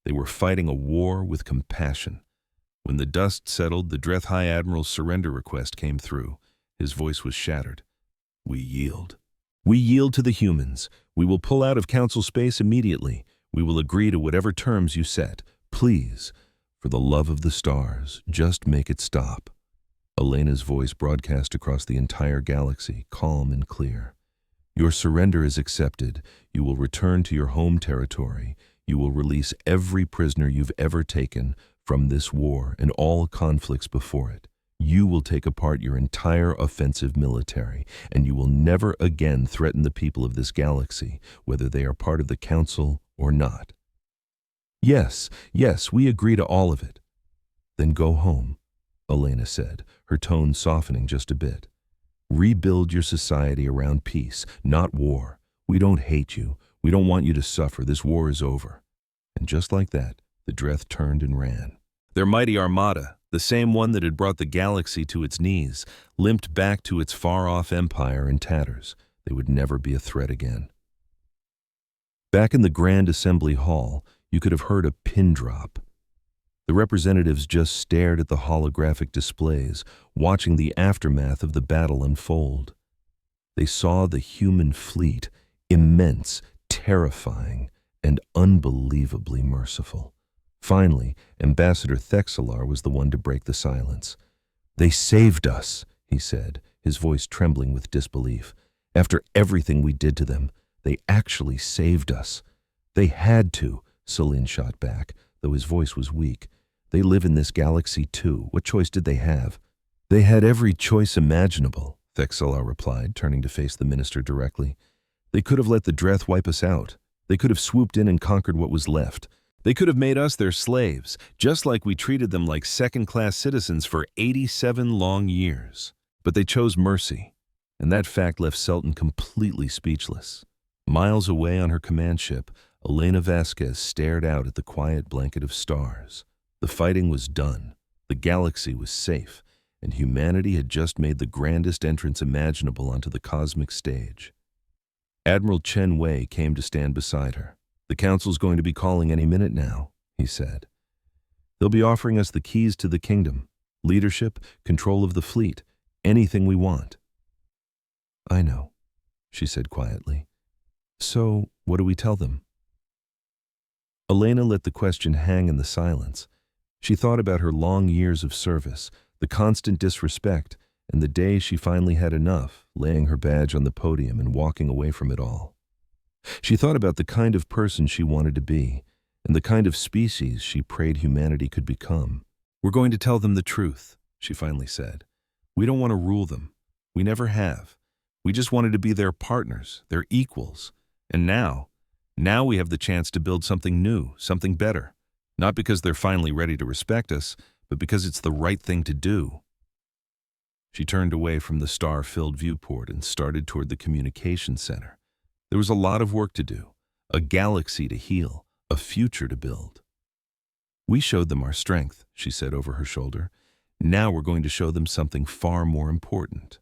They were fighting a war with compassion. When the dust settled, the Dreth High Admiral's surrender request came through. His voice was shattered. "We yield. We yield to the humans. We will pull out of Council space immediately. We will agree to whatever terms you set. Please, for the love of the stars, just make it stop." Elena's voice broadcast across the entire galaxy, calm and clear. Your surrender is accepted. You will return to your home territory. You will release every prisoner you've ever taken from this war and all conflicts before it. You will take apart your entire offensive military, and you will never again threaten the people of this galaxy, whether they are part of the Council or not. Yes, we agree to all of it. Then go home, Elena said, her tone softening just a bit. Rebuild your society around peace, not war. We don't hate you. We don't want you to suffer. This war is over. And just like that, the Dreth turned and ran. Their mighty armada, the same one that had brought the galaxy to its knees, limped back to its far-off empire in tatters. They would never be a threat again. Back in the Grand Assembly Hall, you could have heard a pin drop. The representatives just stared at the holographic displays, watching the aftermath of the battle unfold. They saw the human fleet, immense, terrifying, and unbelievably merciful. Finally, Ambassador Thexelar was the one to break the silence. "They saved us," he said, his voice trembling with disbelief. "After everything we did to them, they actually saved us." "They had to," Celine shot back, though his voice was weak. "They live in this galaxy too. What choice did they have?" "They had every choice imaginable," Thexelar replied, turning to face the minister directly. "They could have let the Dreth wipe us out. They could have swooped in and conquered what was left. They could have made us their slaves, just like we treated them like second-class citizens for 87 long years. But they chose mercy, and that fact left Selton completely speechless." Miles away on her command ship, Elena Vasquez stared out at the quiet blanket of stars. The fighting was done, the galaxy was safe, and humanity had just made the grandest entrance imaginable onto the cosmic stage. Admiral Chen Wei came to stand beside her. "The Council's going to be calling any minute now," he said. "They'll be offering us the keys to the kingdom, leadership, control of the fleet, anything we want." "I know," she said quietly. "So, what do we tell them?" Elena let the question hang in the silence. She thought about her long years of service, the constant disrespect, and the day she finally had enough, laying her badge on the podium and walking away from it all. She thought about the kind of person she wanted to be, and the kind of species she prayed humanity could become. "We're going to tell them the truth," she finally said. "We don't want to rule them. We never have. We just wanted to be their partners, their equals. And now we have the chance to build something new, something better. Not because they're finally ready to respect us, but because it's the right thing to do." She turned away from the star-filled viewport and started toward the communications center. There was a lot of work to do, a galaxy to heal, a future to build. "We showed them our strength," she said over her shoulder. "Now we're going to show them something far more important."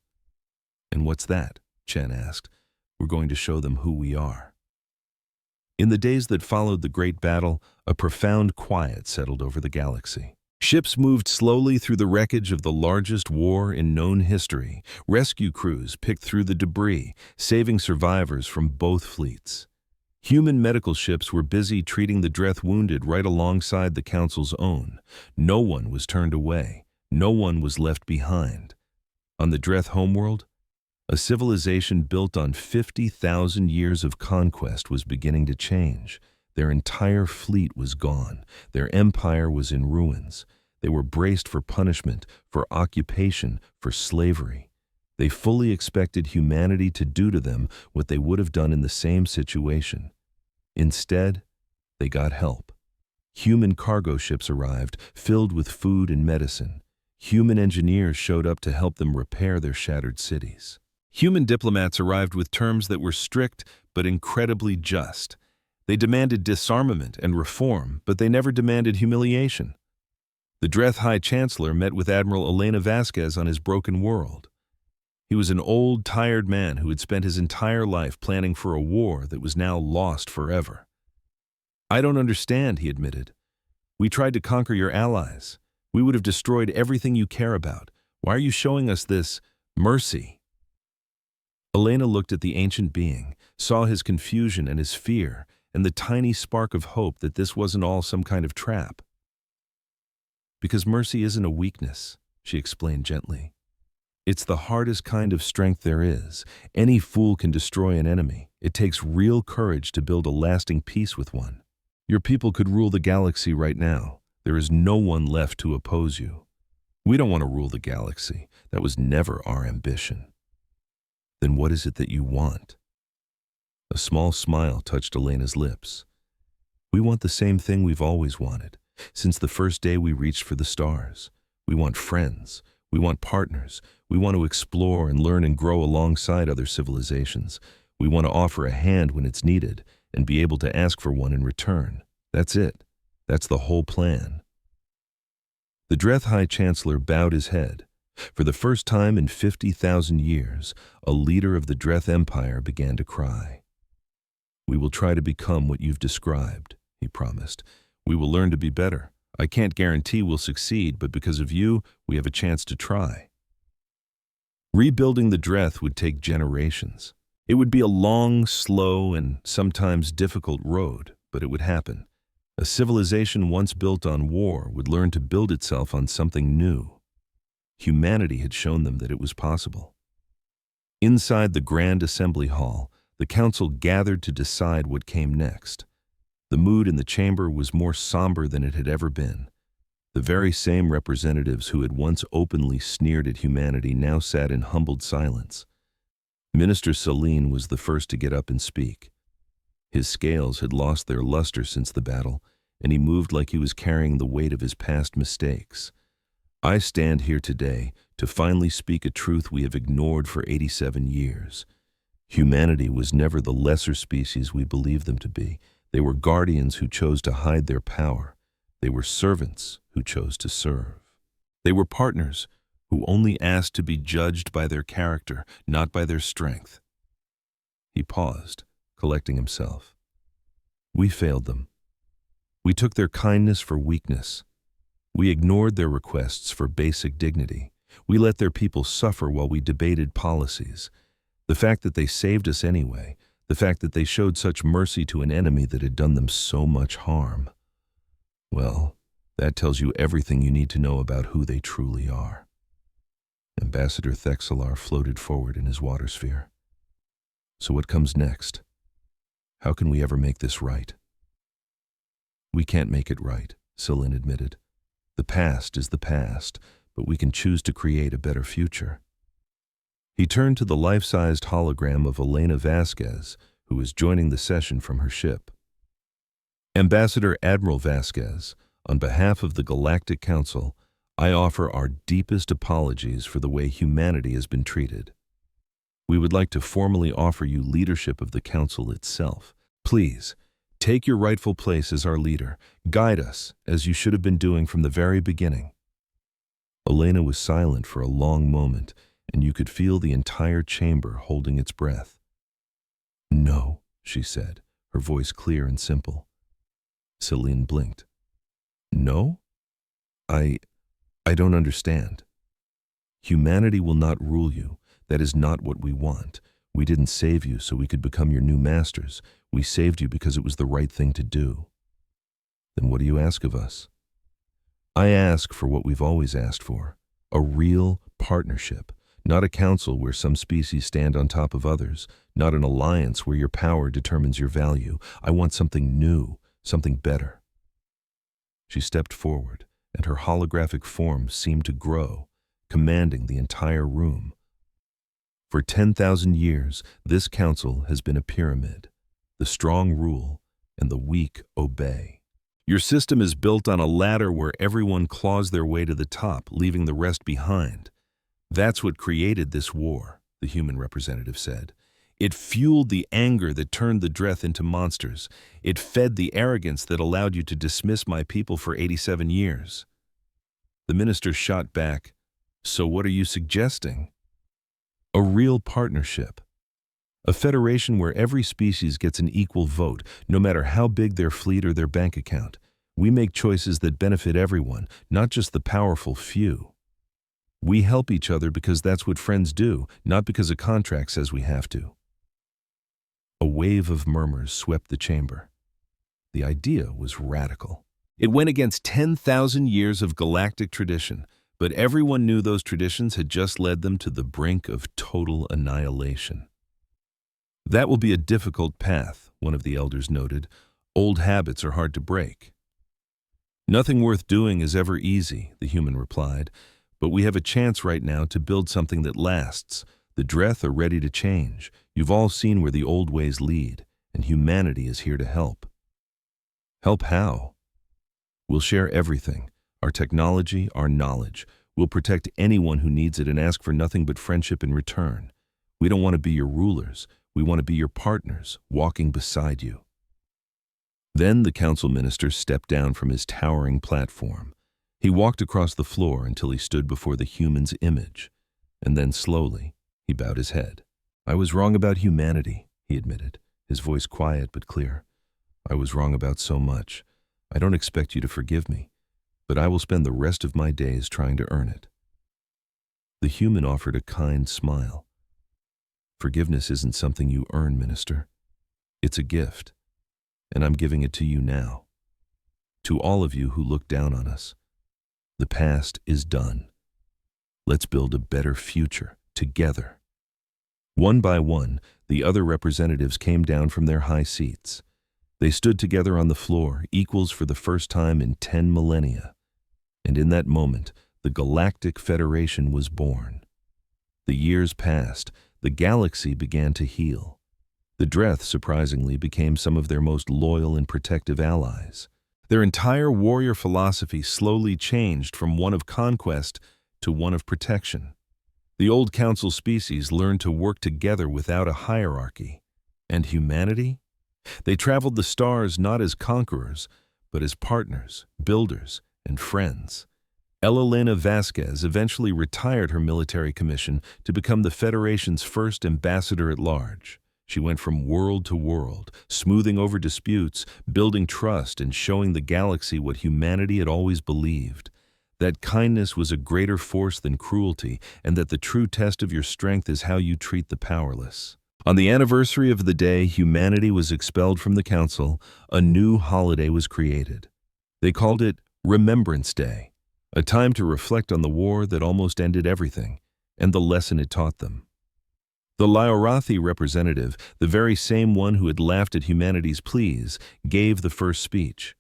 "And what's that?" Chen asked. "We're going to show them who we are." In the days that followed the great battle, a profound quiet settled over the galaxy. Ships moved slowly through the wreckage of the largest war in known history. Rescue crews picked through the debris, saving survivors from both fleets. Human medical ships were busy treating the Dreth wounded right alongside the Council's own. No one was turned away. No one was left behind. On the Dreth homeworld, a civilization built on 50,000 years of conquest was beginning to change. Their entire fleet was gone. Their empire was in ruins. They were braced for punishment, for occupation, for slavery. They fully expected humanity to do to them what they would have done in the same situation. Instead, they got help. Human cargo ships arrived, filled with food and medicine. Human engineers showed up to help them repair their shattered cities. Human diplomats arrived with terms that were strict but incredibly just. They demanded disarmament and reform, but they never demanded humiliation. The Dreth High Chancellor met with Admiral Elena Vasquez on his broken world. He was an old, tired man who had spent his entire life planning for a war that was now lost forever. "I don't understand," he admitted. "We tried to conquer your allies. We would have destroyed everything you care about. Why are you showing us this mercy?" Elena looked at the ancient being, saw his confusion and his fear, and the tiny spark of hope that this wasn't all some kind of trap. "Because mercy isn't a weakness," she explained gently. It's the hardest kind of strength there is. Any fool can destroy an enemy. It takes real courage to build a lasting peace with one. Your people could rule the galaxy right now. There is no one left to oppose you. We don't want to rule the galaxy. That was never our ambition. Then what is it that you want? A small smile touched Elena's lips. We want the same thing we've always wanted, since the first day we reached for the stars. We want friends. We want partners. We want to explore and learn and grow alongside other civilizations. We want to offer a hand when it's needed and be able to ask for one in return. That's it. That's the whole plan. The Dreth High Chancellor bowed his head. For the first time in 50,000 years, a leader of the Dreth Empire began to cry. We will try to become what you've described, he promised. We will learn to be better. I can't guarantee we'll succeed, but because of you, we have a chance to try. Rebuilding the Dreth would take generations. It would be a long, slow, and sometimes difficult road, but it would happen. A civilization once built on war would learn to build itself on something new. Humanity had shown them that it was possible. Inside the Grand Assembly Hall, the council gathered to decide what came next. The mood in the chamber was more somber than it had ever been. The very same representatives who had once openly sneered at humanity now sat in humbled silence. Minister Celine was the first to get up and speak. His scales had lost their luster since the battle, and he moved like he was carrying the weight of his past mistakes. I stand here today to finally speak a truth we have ignored for 87 years. Humanity was never the lesser species we believed them to be. They were guardians who chose to hide their power. They were servants who chose to serve. They were partners who only asked to be judged by their character, not by their strength. He paused, collecting himself. We failed them. We took their kindness for weakness. We ignored their requests for basic dignity. We let their people suffer while we debated policies. The fact that they saved us anyway, the fact that they showed such mercy to an enemy that had done them so much harm. Well, that tells you everything you need to know about who they truly are. Ambassador Thexelar floated forward in his water sphere. So what comes next? How can we ever make this right? We can't make it right, Celine admitted. The past is the past, but we can choose to create a better future. He turned to the life-sized hologram of Elena Vasquez, who was joining the session from her ship. Ambassador Admiral Vasquez, on behalf of the Galactic Council, I offer our deepest apologies for the way humanity has been treated. We would like to formally offer you leadership of the Council itself. Please, take your rightful place as our leader. Guide us, as you should have been doing from the very beginning. Elena was silent for a long moment, and you could feel the entire chamber holding its breath. No, she said, her voice clear and simple. Celine blinked. No? I don't understand. Humanity will not rule you. That is not what we want. We didn't save you so we could become your new masters. We saved you because it was the right thing to do. Then what do you ask of us? I ask for what we've always asked for, a real partnership, not a council where some species stand on top of others, not an alliance where your power determines your value. I want something new, something better. She stepped forward, and her holographic form seemed to grow, commanding the entire room. For 10,000 years, this council has been a pyramid. The strong rule, and the weak obey. Your system is built on a ladder where everyone claws their way to the top, leaving the rest behind. That's what created this war, the human representative said. It fueled the anger that turned the Dreth into monsters. It fed the arrogance that allowed you to dismiss my people for 87 years. The minister shot back. So what are you suggesting? A real partnership. A federation where every species gets an equal vote, no matter how big their fleet or their bank account. We make choices that benefit everyone, not just the powerful few. We help each other because that's what friends do, not because a contract says we have to. A wave of murmurs swept the chamber. The idea was radical. It went against 10,000 years of galactic tradition, But everyone knew those traditions had just led them to the brink of total annihilation. That will be a difficult path, one of the elders noted. Old habits are hard to break. Nothing worth doing is ever easy, the human replied, but we have a chance right now to build something that lasts. The Dreth are ready to change. You've all seen where the old ways lead, and humanity is here to help. Help how? We'll share everything, our technology, our knowledge. We'll protect anyone who needs it and ask for nothing but friendship in return. We don't want to be your rulers. We want to be your partners, walking beside you. Then the council minister stepped down from his towering platform. He walked across the floor until he stood before the human's image, and then slowly he bowed his head. I was wrong about humanity, he admitted, his voice quiet but clear. I was wrong about so much. I don't expect you to forgive me, but I will spend the rest of my days trying to earn it. The human offered a kind smile. Forgiveness isn't something you earn, minister. It's a gift, and I'm giving it to you now. To all of you who look down on us, the past is done. Let's build a better future together. One by one, the other representatives came down from their high seats. They stood together on the floor, equals for the first time in 10 millennia. And in that moment, the Galactic Federation was born. The years passed. The galaxy began to heal. The Dreth, surprisingly, became some of their most loyal and protective allies. Their entire warrior philosophy slowly changed from one of conquest to one of protection. The old council species learned to work together without a hierarchy. And humanity? They traveled the stars not as conquerors, but as partners, builders, and friends. Elena Vasquez eventually retired her military commission to become the Federation's first ambassador at large. She went from world to world, smoothing over disputes, building trust, and showing the galaxy what humanity had always believed: that kindness was a greater force than cruelty, and that the true test of your strength is how you treat the powerless. On the anniversary of the day humanity was expelled from the Council, a new holiday was created. They called it Remembrance Day, a time to reflect on the war that almost ended everything, and the lesson it taught them. The Lyorathi representative, the very same one who had laughed at humanity's pleas, gave the first speech.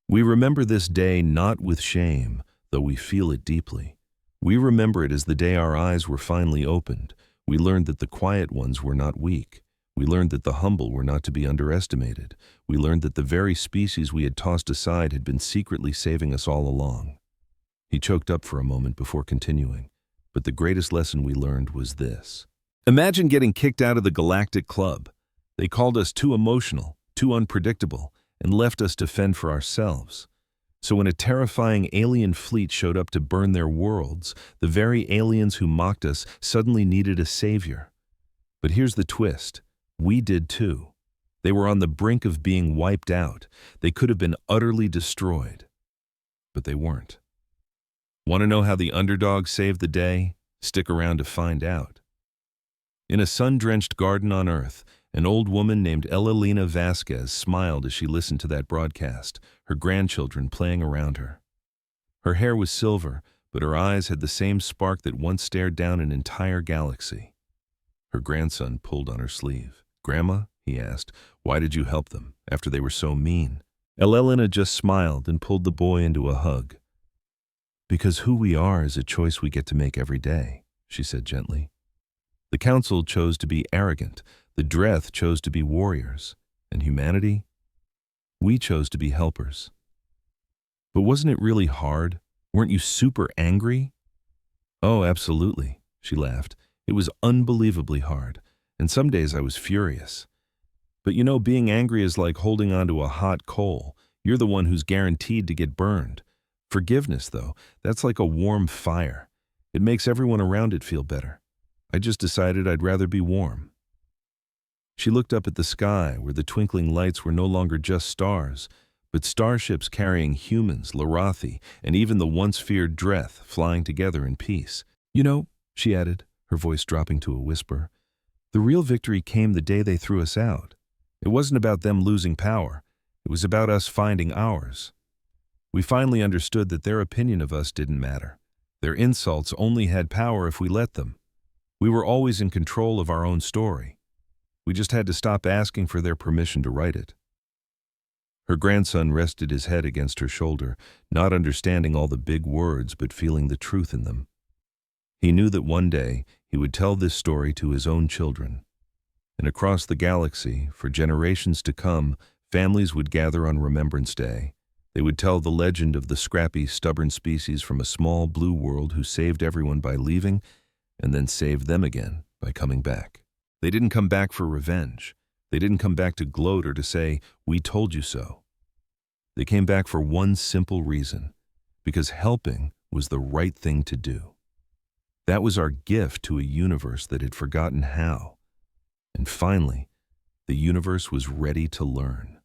We remember this day not with shame, though we feel it deeply. We remember it as the day our eyes were finally opened. We learned that the quiet ones were not weak. We learned that the humble were not to be underestimated. We learned that the very species we had tossed aside had been secretly saving us all along. He choked up for a moment before continuing, but the greatest lesson we learned was this. Imagine getting kicked out of the Galactic Club. They called us too emotional, too unpredictable, and left us to fend for ourselves. So when a terrifying alien fleet showed up to burn their worlds, the very aliens who mocked us suddenly needed a savior. But here's the twist. We did too. They were on the brink of being wiped out. They could have been utterly destroyed. But they weren't. Want to know how the underdog saved the day? Stick around to find out. In a sun-drenched garden on Earth, an old woman named Elena Vasquez smiled as she listened to that broadcast, her grandchildren playing around her. Her hair was silver, but her eyes had the same spark that once stared down an entire galaxy. Her grandson pulled on her sleeve. "Grandma," he asked, "why did you help them, after they were so mean?" Elena just smiled and pulled the boy into a hug. "Because who we are is a choice we get to make every day," she said gently. The Council chose to be arrogant, the Dreth chose to be warriors, and humanity? We chose to be helpers. But wasn't it really hard? Weren't you super angry? "Oh, absolutely," she laughed. "It was unbelievably hard, and some days I was furious. But you know, being angry is like holding onto a hot coal. You're the one who's guaranteed to get burned. Forgiveness, though, that's like a warm fire. It makes everyone around it feel better. I just decided I'd rather be warm." She looked up at the sky, where the twinkling lights were no longer just stars, but starships carrying humans, Lyorathi, and even the once feared Dreth flying together in peace. "You know," she added, her voice dropping to a whisper, "the real victory came the day they threw us out. It wasn't about them losing power. It was about us finding ours. We finally understood that their opinion of us didn't matter. Their insults only had power if we let them. We were always in control of our own story. We just had to stop asking for their permission to write it. Her grandson rested his head against her shoulder, not understanding all the big words but feeling the truth in them. He knew that one day he would tell this story to his own children. And across the galaxy, for generations to come, families would gather on Remembrance Day. They would tell the legend of the scrappy, stubborn species from a small blue world who saved everyone by leaving and then saved them again by coming back. They didn't come back for revenge. They didn't come back to gloat or to say, "We told you so." They came back for one simple reason, because helping was the right thing to do. That was our gift to a universe that had forgotten how. And finally, the universe was ready to learn.